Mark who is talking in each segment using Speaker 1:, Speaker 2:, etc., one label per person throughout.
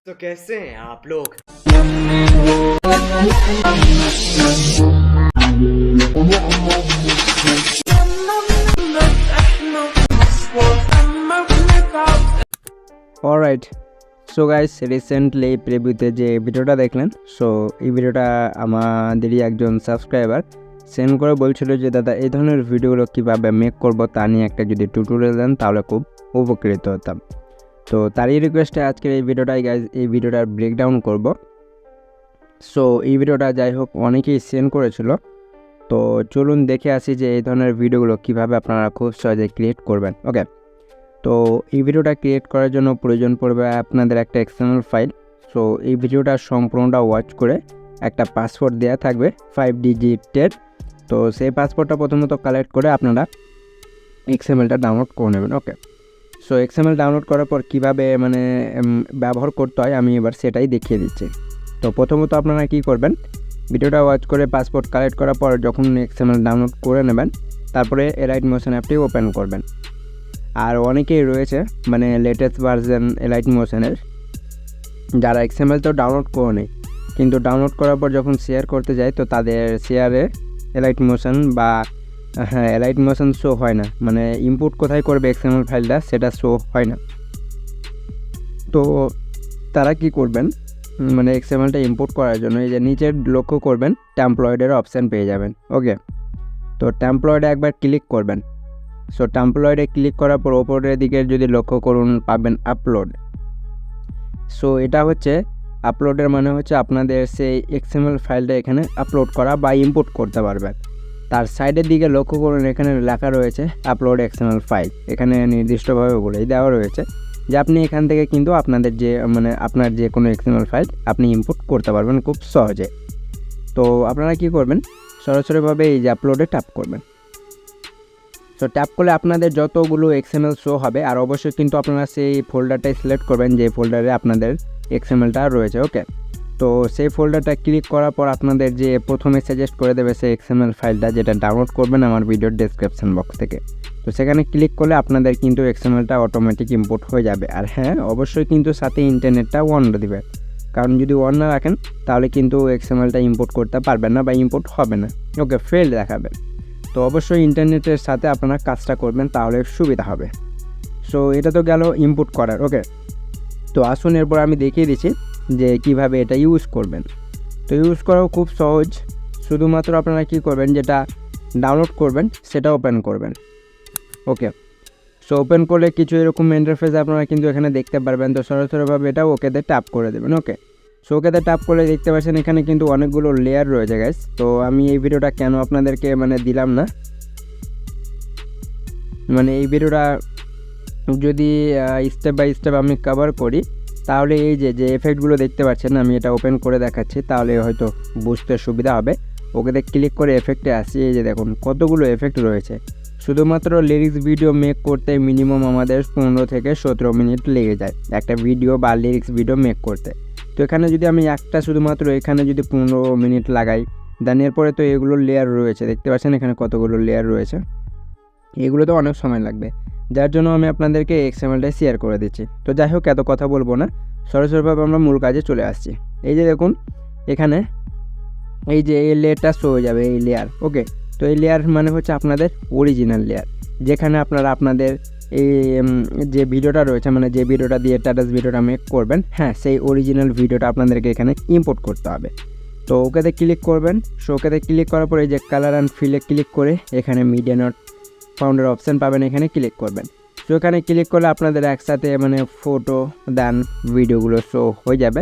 Speaker 1: तो कैसे हैं आप लोग।
Speaker 2: অলরাইট, সো গাইস রিসেন্টলি প্রিভিউতে যে ভিডিওটা দেখলেন, সো এই ভিডিওটা আমাদেরই একজন সাবস্ক্রাইবার সেন্ড করে বলছিল যে দাদা এই ধরনের ভিডিওগুলো কীভাবে মেক করবো তা নিয়ে একটা যদি টিউটোরিয়াল দেন তাহলে খুব উপকৃত হতাম। তো তারই রিকোয়েস্টে আজকের এই ভিডিওটাই গাইজ এই ভিডিওটার ব্রেকডাউন করব। সো এই ভিডিওটা যাই হোক অনেকেই সেন্ড করেছিল, তো চলুন দেখে আসি যে এই ধরনের ভিডিওগুলো কীভাবে আপনারা খুব সহজে ক্রিয়েট করবেন। ওকে, তো এই ভিডিওটা ক্রিয়েট করার জন্য প্রয়োজন পড়বে আপনাদের একটা এক্সটার্নাল ফাইল। সো এই ভিডিওটা সম্পূর্ণটা ওয়াচ করে একটা পাসওয়ার্ড দেওয়া থাকবে 5 ডিজিটের। তো সেই পাসওয়ার্ডটা প্রথমত কালেক্ট করে আপনারা এক্সএমএলটা ডাউনলোড করে নেবেন। ওকে, সো এক্সএমএল ডাউনলোড করার পর কীভাবে ব্যবহার করতে হয় আমি এবার সেটাই দেখিয়ে দিচ্ছি। তো প্রথমত আপনারা কী করবেন, ভিডিওটা ওয়াচ করে পাসওয়ার্ড কালেক্ট করার পর যখন এক্সএমএল ডাউনলোড করে নেবেন তারপরে এলাইট মোশন অ্যাপটি ওপেন করবেন। আর অনেকেই রয়েছে লেটেস্ট ভার্সন এলাইট মোশনের যারা এক্সএমএল তো ডাউনলোড করে নেই, কিন্তু ডাউনলোড করার পর যখন শেয়ার করতে যায় তো তাদের শেয়ারে elite motion elite motion show হয় না, ইনপুট কোথায় করবে এক্সএমএল ফাইলটা সেটা শো হয় না। তো তারা কি করবেন, এক্সএমএলটা ইম্পোর্ট করার জন্য এই যে নিচের লক্ষ্য করবেন টেমপ্লয়েডের অপশান পেয়ে যাবেন। ওকে, তো টেমপ্লয়েডে একবার ক্লিক করবেন। সো টেমপ্লয়েডে ক্লিক করার পর ওপরের দিকে যদি লক্ষ্য করুন পাবেন আপলোড। সো এটা হচ্ছে আপলোডের হচ্ছে আপনাদের সেই এক্সএমএল ফাইলটা এখানে আপলোড করা বা ইম্পোর্ট করতে পারবেন। তার সাইডের দিকে লক্ষ্য করুন এখানে লেখা রয়েছে আপলোড এক্সএমএল ফাইল। এখানে নির্দিষ্টভাবে বলেই দেওয়া রয়েছে যে আপনি এখান থেকে কিন্তু আপনাদের যে আপনার যে কোনো এক্সএমএল ফাইল আপনি ইম্পোর্ট করতে পারবেন খুব সহজে। তো আপনারা কি করবেন, সরাসরিভাবে এই যে আপলোডে ট্যাপ করবেন। সো ট্যাপ করলে আপনাদের যতগুলো এক্সএমএল শো হবে, আর অবশ্যই কিন্তু আপনারা সেই ফোল্ডারটাই সিলেক্ট করবেন যে ফোল্ডারে আপনাদের এক্সএমএলটা রয়েছে। ওকে, তো সেই ফোল্ডারটা ক্লিক করার পর আপনাদের যে প্রথমে সাজেস্ট করে দেবে সেই এক্সএমএল ফাইলটা যেটা ডাউনলোড করবেন আমার ভিডিওর ডেসক্রিপশন বক্স থেকে। তো সেখানে ক্লিক করলে আপনাদের কিন্তু এক্সএমএলটা অটোমেটিক ইম্পোর্ট হয়ে যাবে। আর হ্যাঁ, অবশ্যই কিন্তু সাথে ইন্টারনেটটা অন দেবেন, কারণ যদি অন না রাখেন তাহলে কিন্তু এক্সএমএলটা ইম্পোর্ট করতে পারবেন না বা ইম্পোর্ট হবে না। ওকে, ফেল দেখাবে। তো অবশ্যই ইন্টারনেটের সাথে আপনারা কাজটা করবেন, তাহলে সুবিধা হবে। সো এটা তো গেল ইনপুট করার। ওকে, তো আসুন এরপর আমি দেখিয়ে দিচ্ছি যে কিভাবে এটা ইউজ করবেন। তো ইউজ করাও খুব সহজ, শুধুমাত্র আপনারা কি করবেন, যেটা ডাউনলোড করবেন সেটা ওপেন করবেন। ওকে, সো ওপেন করলে কিছু এরকম ইন্টারফেস আপনারা কিন্তু এখানে দেখতে পারবেন। তো সরাসরিভাবে এটা ওকেতে ট্যাপ করে দেবেন। ওকে, সো ওকেতে ট্যাপ করলে দেখতে পাচ্ছেন এখানে কিন্তু অনেকগুলো লেয়ার রয়েছে গাইস। তো আমি এই ভিডিওটা কেন আপনাদেরকে দিলাম না, এই ভিডিওটা যদি স্টেপ বাই স্টেপ আমি কভার করি তাহলে এই যে এফেক্টগুলো দেখতে পাচ্ছেন আমি এটা ওপেন করে দেখাচ্ছি, তাহলে হয়তো বুঝতে সুবিধা হবে। ওকেতে ক্লিক করে এফেক্টে আসি, এই যে দেখুন কতগুলো এফেক্ট রয়েছে। শুধুমাত্র লিরিক্স ভিডিও মেক করতে মিনিমাম আমাদের 15 থেকে 17 মিনিট লেগে যায় একটা ভিডিও বা লিরিক্স ভিডিও মেক করতে। তো এখানে যদি আমি একটা শুধুমাত্র এখানে যদি 15 মিনিট লাগাই, দেন এরপরে তো এগুলো লেয়ার রয়েছে, দেখতে পাচ্ছেন এখানে কতগুলো লেয়ার রয়েছে, এগুলো তো অনেক সময় লাগবে, যার জন্য আমি আপনাদেরকে এক্সএমএলটা শেয়ার করে দিচ্ছি। তো যাই হোক, এত কথা বলবো না, সরাসরিভাবে আমরা মূল কাজে চলে আসছি। এই যে দেখুন এখানে এই যে এই লেয়ারটা শো হয়ে যাবে, এই লেয়ার। ওকে, তো এই লেয়ার হচ্ছে আপনাদের অরিজিনাল লেয়ার, যেখানে আপনারা আপনাদের এই যে ভিডিওটা রয়েছে যে ভিডিওটা দিয়ে স্ট্যাটাস ভিডিওটা মেক করবেন, হ্যাঁ সেই অরিজিনাল ভিডিওটা আপনাদেরকে এখানে ইম্পোর্ট করতে হবে। তো ওকেতে ক্লিক করবেন। সো ওকেতে ক্লিক করার পরে এই যে কালার অ্যান্ড ফিলে ক্লিক করে এখানে মিডিয়া নট ফাউন্ডের অপশান পাবেন, এখানে ক্লিক করবেন। সো এখানে ক্লিক করলে আপনাদের একসাথে ফটো দেন ভিডিওগুলো শো হয়ে যাবে।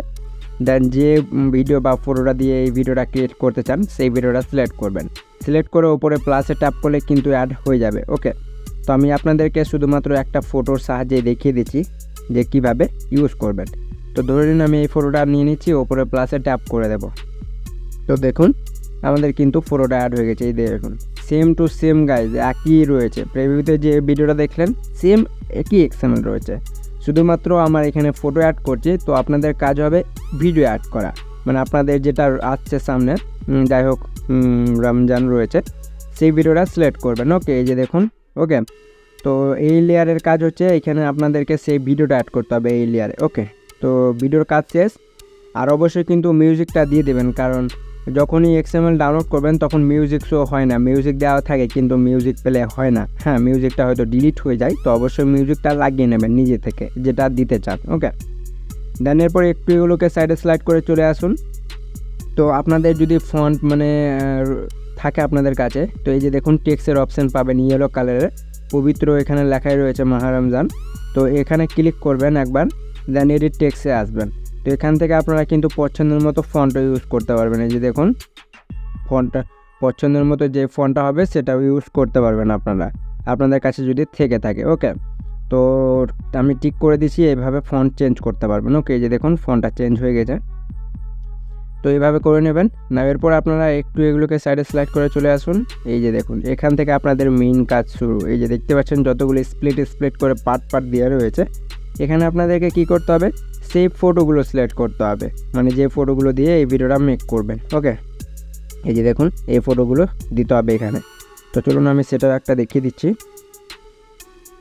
Speaker 2: দেন যে ভিডিও বা ফটোটা দিয়ে এই ভিডিওটা ক্রিয়েট করতে চান সেই ভিডিওটা সিলেক্ট করবেন। সিলেক্ট করে ওপরে প্লাসে ট্যাপ করলে কিন্তু অ্যাড হয়ে যাবে। ওকে, তো আমি আপনাদেরকে শুধুমাত্র একটা ফটোর সাহায্যে দেখিয়ে দিচ্ছি যে কিভাবে ইউজ করবেন। তো ধরে নিন আমি এই ফটোটা নিয়ে নিচ্ছি, ওপরে প্লাসে ট্যাপ করে দেব। তো দেখুন আমাদের কিন্তু ফটোটা অ্যাড হয়ে গেছে। এই দেখুন সেম টু সেম গাইজ, একই রয়েছে। প্রিভিউতে যে ভিডিওটা দেখলেন সেম একই এক্সএমএল রয়েছে, শুধুমাত্র আমার এখানে ফটো অ্যাড করছি। তো আপনাদের কাজ হবে ভিডিও অ্যাড করা, আপনাদের যেটা আসছে সামনে, যাই হোক রমজান রয়েছে সেই ভিডিওটা সিলেক্ট করবেন। ওকে, এই যে দেখুন। ওকে, তো এই লেয়ারের কাজ হচ্ছে এখানে আপনাদেরকে সেই ভিডিওটা অ্যাড করতে হবে এই লেয়ারে। ওকে, তো ভিডিওর কাজ শেষ। আর অবশ্যই কিন্তু মিউজিকটা দিয়ে দেবেন, কারণ যখনই XML ডাউনলোড করবেন তখন মিউজিক শো হয় না, মিউজিক দেওয়া থাকে কিন্তু মিউজিক প্লে হয় না। হ্যাঁ, মিউজিকটা হয়তো ডিলিট হয়ে যায়, তো অবশ্যই মিউজিকটা লাগিয়ে নেবেন নিজে থেকে যেটা দিতে চান। ওকে, দেন এরপর একটু এগুলোকে সাইডে স্লাইড করে চলে আসুন। তো আপনাদের যদি ফন্ট থাকে আপনাদের কাছে, তো এই যে দেখুন টেক্সটের অপশান পাবেন ইয়েলো কালারের, পবিত্র এখানে লেখাই রয়েছে মাহে রমজান। তো এখানে ক্লিক করবেন একবার, দেন এডিট টেক্সটে আসবেন। তো এখান থেকে আপনারা কিন্তু পছন্দের মতো ফন্টও ইউজ করতে পারবেন। এই যে দেখুন ফন্টটা পছন্দের মতো যে ফন্টটা হবে সেটাও ইউজ করতে পারবেন আপনারা, আপনাদের কাছে যদি থেকে থাকে। ওকে, তো আমি টিক করে দিচ্ছি, এইভাবে ফন্ট চেঞ্জ করতে পারবেন। ওকে, এই যে দেখুন ফন্টটা চেঞ্জ হয়ে গেছে। তো এইভাবে করে নেবেন। না এরপর আপনারা একটু এগুলোকে সাইডে স্লাইড করে চলে আসুন। এই যে দেখুন এখান থেকে আপনাদের মেইন কাজ শুরু। এই যে দেখতে পাচ্ছেন যতগুলো স্প্লিট করে পার্ট দেওয়া রয়েছে। এখানে আপনাদেরকে কি করতে হবে, সেই ফটোগুলো সিলেক্ট করতে হবে, মানে যে ফটোগুলো দিয়ে এই ভিডিওটা মেক করবেন। ওকে, এই যে দেখুন এই ফটোগুলো দিতে হবে এখানে। তো চলুন আমি সেটাও একটা দেখিয়ে দিচ্ছি।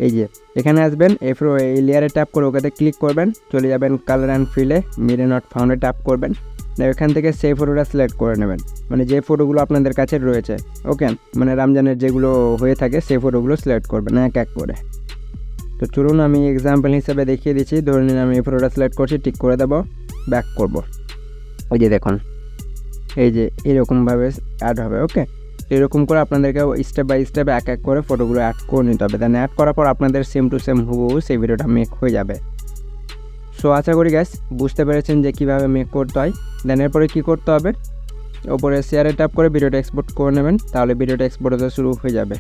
Speaker 2: এই যে এখানে আসবেন, এই লেয়ারে ট্যাপ করে ওকেতে ক্লিক করবেন, চলে যাবেন কালার অ্যান্ড ফিলে, মিরে নট ফাউন্ডে ট্যাপ করবেন। এখান থেকে সেই ফটোটা সিলেক্ট করে নেবেন, মানে যে ফটোগুলো আপনাদের কাছে রয়েছে। ওকে, মানে রমজানের যেগুলো হয়ে থাকে সেই ফটোগুলো সিলেক্ট করবেন এক এক করে। তো চলুন আমি এক্সাম্পল হিসেবে দেখিয়ে দিচ্ছি। ধরে নিন আমি এই ফটোটা সিলেক্ট করছি, টিক করে দেবো, ব্যাক করব। এই যে দেখুন এই যে এরকমভাবে অ্যাড হবে। ওকে, এরকম করে আপনাদেরকে স্টেপ বাই স্টেপ এক এক করে ফটোগুলো অ্যাড করে নিতে হবে। দেন অ্যাড করার পর আপনাদের সেম টু সেম হুবহু সেই ভিডিওটা মেক হয়ে যাবে। সো আশা করি গ্যাস বুঝতে পেরেছেন যে কীভাবে মেক করতে হয়। দেন এরপরে কী করতে হবে, ওপরে শেয়ারে ট্যাপ করে ভিডিওটা এক্সপোর্ট করে নেবেন, তাহলে ভিডিওটা এক্সপোর্ট হতে শুরু হয়ে যাবে।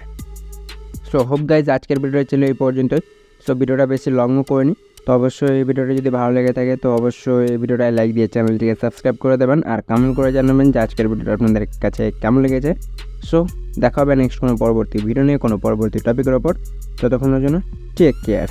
Speaker 2: সো হোপ গাইজ আজকের ভিডিওটা ছিল এই পর্যন্তই। সো ভিডিওটা বেশি লংও করিনি। তো অবশ্যই এই ভিডিওটা যদি ভালো লেগে থাকে তো অবশ্যই এই ভিডিওটায় লাইক দিয়ে চ্যানেলটিকে সাবস্ক্রাইব করে দেবেন, আর কমেন্ট করে জানাবেন যে আজকের ভিডিওটা আপনাদের কাছে কেমন লেগেছে। সো দেখা হবে নেক্সট কোনো পরবর্তী ভিডিও নিয়ে, কোনো পরবর্তী টপিকের ওপর। ততক্ষণের জন্য টেক কেয়ার।